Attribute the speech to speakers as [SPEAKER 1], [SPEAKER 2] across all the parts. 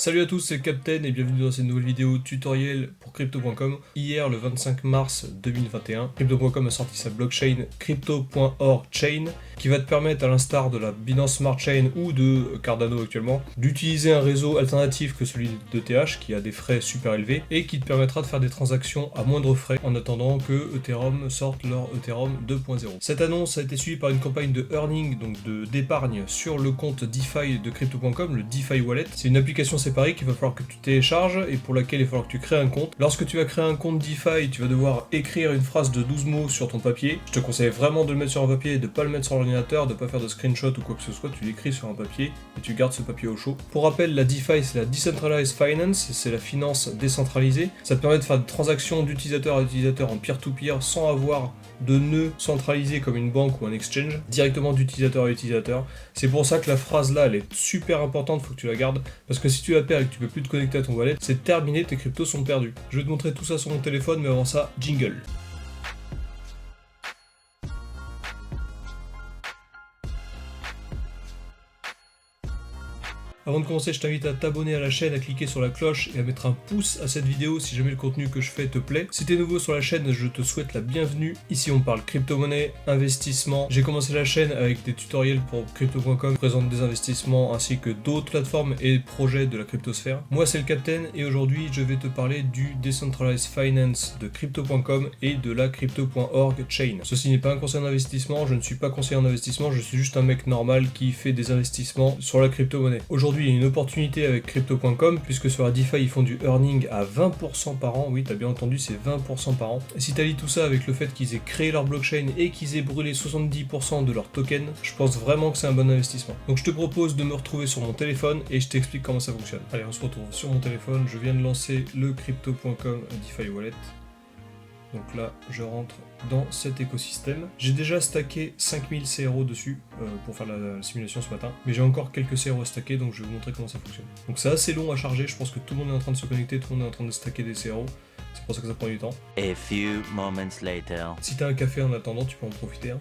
[SPEAKER 1] Salut à tous, c'est Captain et bienvenue dans cette nouvelle vidéo tutoriel pour Crypto.com. Hier, le 25 mars 2021, Crypto.com a sorti sa blockchain Crypto.org Chain qui va te permettre, à l'instar de la Binance Smart Chain ou de Cardano actuellement, d'utiliser un réseau alternatif que celui d'ETH qui a des frais super élevés et qui te permettra de faire des transactions à moindre frais en attendant que Ethereum sorte leur Ethereum 2.0. Cette annonce a été suivie par une campagne de earning, donc d'épargne sur le compte DeFi de Crypto.com, le DeFi Wallet. C'est une application séparée qu'il va falloir que tu télécharges et pour laquelle il va falloir que tu crées un compte. Lorsque tu vas créer un compte DeFi, tu vas devoir écrire une phrase de 12 mots sur ton papier. Je te conseille vraiment de le mettre sur un papier et de ne pas le mettre sur l'ordinateur, de ne pas faire de screenshot ou quoi que ce soit. Tu l'écris sur un papier et tu gardes ce papier au chaud. Pour rappel, la DeFi, c'est la Decentralized Finance, c'est la finance décentralisée. Ça te permet de faire des transactions d'utilisateur à utilisateur en peer-to-peer sans avoir de nœud centralisé comme une banque ou un exchange, directement d'utilisateur à utilisateur. C'est pour ça que la phrase là, elle est super importante, faut que tu la gardes, parce que si tu la perds et que tu peux plus te connecter à ton wallet, c'est terminé, tes cryptos sont perdus. Je vais te montrer tout ça sur mon téléphone, mais avant ça, jingle. Avant de commencer, je t'invite à t'abonner à la chaîne, à cliquer sur la cloche et à mettre un pouce à cette vidéo si jamais le contenu que je fais te plaît. Si t'es nouveau sur la chaîne, je te souhaite la bienvenue. Ici, on parle crypto-monnaie, investissement. J'ai commencé la chaîne avec des tutoriels pour Crypto.com, je présente des investissements ainsi que d'autres plateformes et projets de la cryptosphère. Moi, c'est le Captain et aujourd'hui, je vais te parler du Decentralized Finance de Crypto.com et de la Crypto.org Chain. Ceci n'est pas un conseil d'investissement, je ne suis pas conseiller en investissement, je suis juste un mec normal qui fait des investissements sur la crypto-monnaie. Aujourd'hui, il y a une opportunité avec Crypto.com puisque sur la DeFi ils font du earning à 20% par an, oui t'as bien entendu, c'est 20% par an. Et si tu allies tout ça avec le fait qu'ils aient créé leur blockchain et qu'ils aient brûlé 70% de leurs tokens, je pense vraiment que c'est un bon investissement. Donc je te propose de me retrouver sur mon téléphone et je t'explique comment ça fonctionne. Allez, on se retrouve sur mon téléphone, je viens de lancer le Crypto.com DeFi Wallet. Donc là, je rentre dans cet écosystème. J'ai déjà stacké 5000 CRO dessus pour faire la simulation ce matin, mais j'ai encore quelques CRO à stacker, donc je vais vous montrer comment ça fonctionne. Donc c'est assez long à charger, je pense que tout le monde est en train de se connecter, tout le monde est en train de stacker des CRO, c'est pour ça que ça prend du temps.
[SPEAKER 2] A few moments later.
[SPEAKER 1] Si t'as un café en attendant, tu peux en profiter.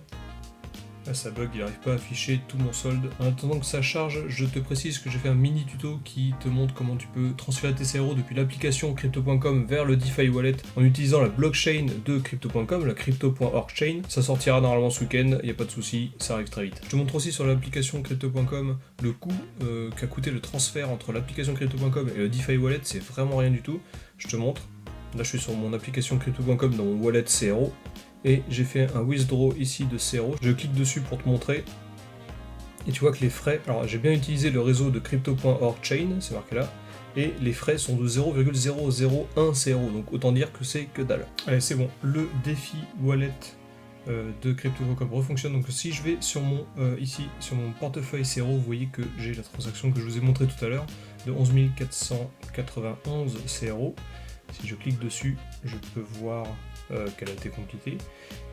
[SPEAKER 1] Là, ça bug, il n'arrive pas à afficher tout mon solde. En attendant que ça charge, je te précise que j'ai fait un mini tuto qui te montre comment tu peux transférer tes CRO depuis l'application Crypto.com vers le DeFi Wallet en utilisant la blockchain de Crypto.com, la Crypto.org Chain. Ça sortira normalement ce week-end, il n'y a pas de souci, ça arrive très vite. Je te montre aussi sur l'application Crypto.com le coût qu'a coûté le transfert entre l'application Crypto.com et le DeFi Wallet, c'est vraiment rien du tout. Je te montre. Là, je suis sur mon application Crypto.com dans mon wallet CRO. Et j'ai fait un withdraw ici de CRO. Je clique dessus pour te montrer. Et tu vois que les frais... Alors j'ai bien utilisé le réseau de Crypto.org Chain, c'est marqué là. Et les frais sont de 0,001 CRO. Donc autant dire que c'est que dalle. Allez, c'est bon. Le DeFi Wallet de Crypto.com refonctionne. Donc si je vais sur mon ici, sur mon portefeuille CRO, vous voyez que j'ai la transaction que je vous ai montrée tout à l'heure de 11 491 CRO. Si je clique dessus, je peux voir qu'elle a été complétée.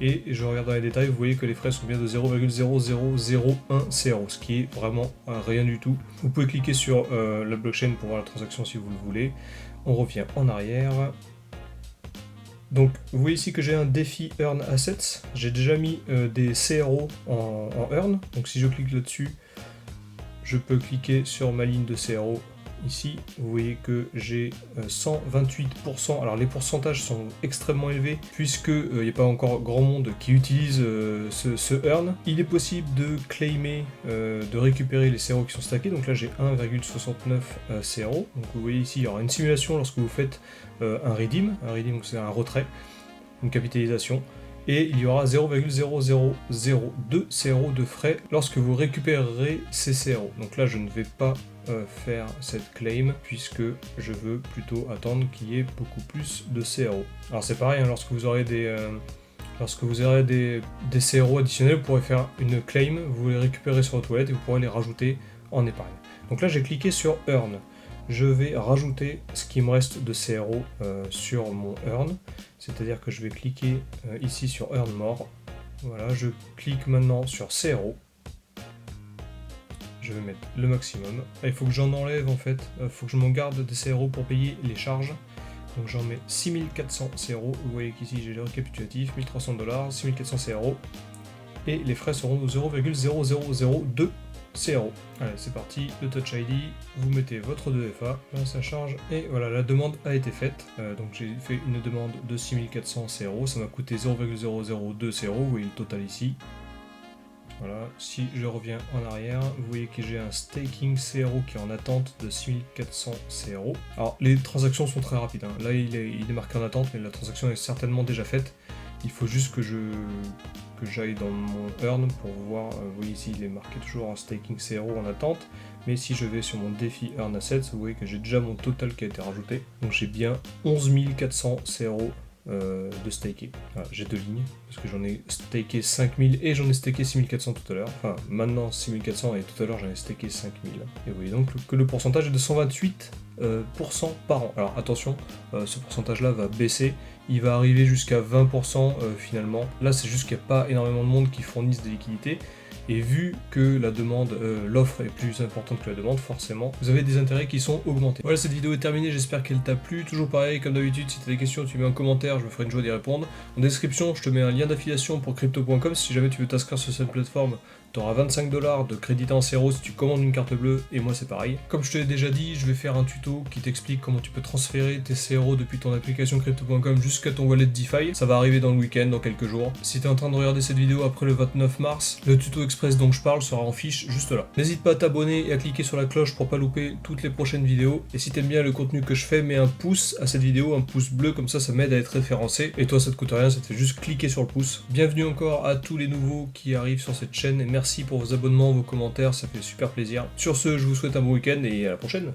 [SPEAKER 1] Et je regarde dans les détails, vous voyez que les frais sont bien de 0,0001 CRO, ce qui est vraiment rien du tout. Vous pouvez cliquer sur la blockchain pour voir la transaction si vous le voulez. On revient en arrière. Donc vous voyez ici que j'ai un DeFi Earn Assets. J'ai déjà mis des CRO en Earn. Donc si je clique là-dessus, je peux cliquer sur ma ligne de CRO. Ici, vous voyez que j'ai 128%. Alors les pourcentages sont extrêmement élevés puisqu'il n'y a pas encore grand monde qui utilise ce earn. Il est possible de claimer, de récupérer les CRO qui sont stackés. Donc là j'ai 1,69 CRO. Donc vous voyez ici, il y aura une simulation lorsque vous faites un redeem. Un redeem, c'est un retrait, une capitalisation. Et il y aura 0,0002 CRO de frais lorsque vous récupérerez ces CRO. Donc là je ne vais pas faire cette claim puisque je veux plutôt attendre qu'il y ait beaucoup plus de CRO. Alors c'est pareil, hein, lorsque vous aurez des CRO additionnels, vous pourrez faire une claim, vous les récupérez sur votre wallet et vous pourrez les rajouter en épargne. Donc là j'ai cliqué sur Earn. Je vais rajouter ce qui me reste de CRO sur mon Earn, c'est-à-dire que je vais cliquer ici sur Earn More. Voilà, je clique maintenant sur CRO. Je vais mettre le maximum. Ah, il faut que j'en enlève en fait, il faut que je m'en garde des CRO pour payer les charges. Donc j'en mets 6400 CRO, vous voyez qu'ici j'ai le récapitulatif, 1300$, 6400 CRO. Et les frais seront de 0,0002 CRO. Allez, c'est parti, le Touch ID, vous mettez votre 2FA, là ça charge, et voilà, la demande a été faite. Donc j'ai fait une demande de 6400 CRO, ça m'a coûté 0,002 CRO, vous voyez le total ici. Voilà, si je reviens en arrière, vous voyez que j'ai un staking CRO qui est en attente de 6400 CRO. Alors les transactions sont très rapides, hein. Là il est marqué en attente, mais la transaction est certainement déjà faite. Il faut juste que j'aille dans mon earn pour voir, vous voyez ici il est marqué toujours en staking CRO en attente, mais si je vais sur mon défi earn assets, vous voyez que j'ai déjà mon total qui a été rajouté, donc j'ai bien 11 400 CRO de staker. Voilà, j'ai deux lignes, parce que j'en ai staké 5000 et j'en ai staké 6400 tout à l'heure, enfin maintenant 6400 et tout à l'heure j'en ai staké 5000, et vous voyez donc que le pourcentage est de 128% par an. Alors attention, ce pourcentage là va baisser, il va arriver jusqu'à 20% finalement. Là c'est juste qu'il n'y a pas énormément de monde qui fournissent des liquidités, et vu que la demande, l'offre est plus importante que la demande, forcément, vous avez des intérêts qui sont augmentés. Voilà, cette vidéo est terminée, j'espère qu'elle t'a plu. Toujours pareil, comme d'habitude, si tu as des questions, tu mets un commentaire, je me ferai une joie d'y répondre. En description, je te mets un lien d'affiliation pour crypto.com, si jamais tu veux t'inscrire sur cette plateforme. Tu auras 25$ de crédit en CRO si tu commandes une carte bleue, et moi c'est pareil. Comme je te l'ai déjà dit, je vais faire un tuto qui t'explique comment tu peux transférer tes CRO depuis ton application crypto.com jusqu'à ton wallet DeFi. Ça va arriver dans le week-end, dans quelques jours. Si tu es en train de regarder cette vidéo après le 29 mars, le tuto express dont je parle sera en fiche juste là. N'hésite pas à t'abonner et à cliquer sur la cloche pour pas louper toutes les prochaines vidéos. Et si t'aimes bien le contenu que je fais, mets un pouce à cette vidéo, un pouce bleu, comme ça m'aide à être référencé. Et toi ça te coûte rien, ça te fait juste cliquer sur le pouce. Bienvenue encore à tous les nouveaux qui arrivent sur cette chaîne et merci pour vos abonnements, vos commentaires, ça fait super plaisir. Sur ce, je vous souhaite un bon week-end et à la prochaine.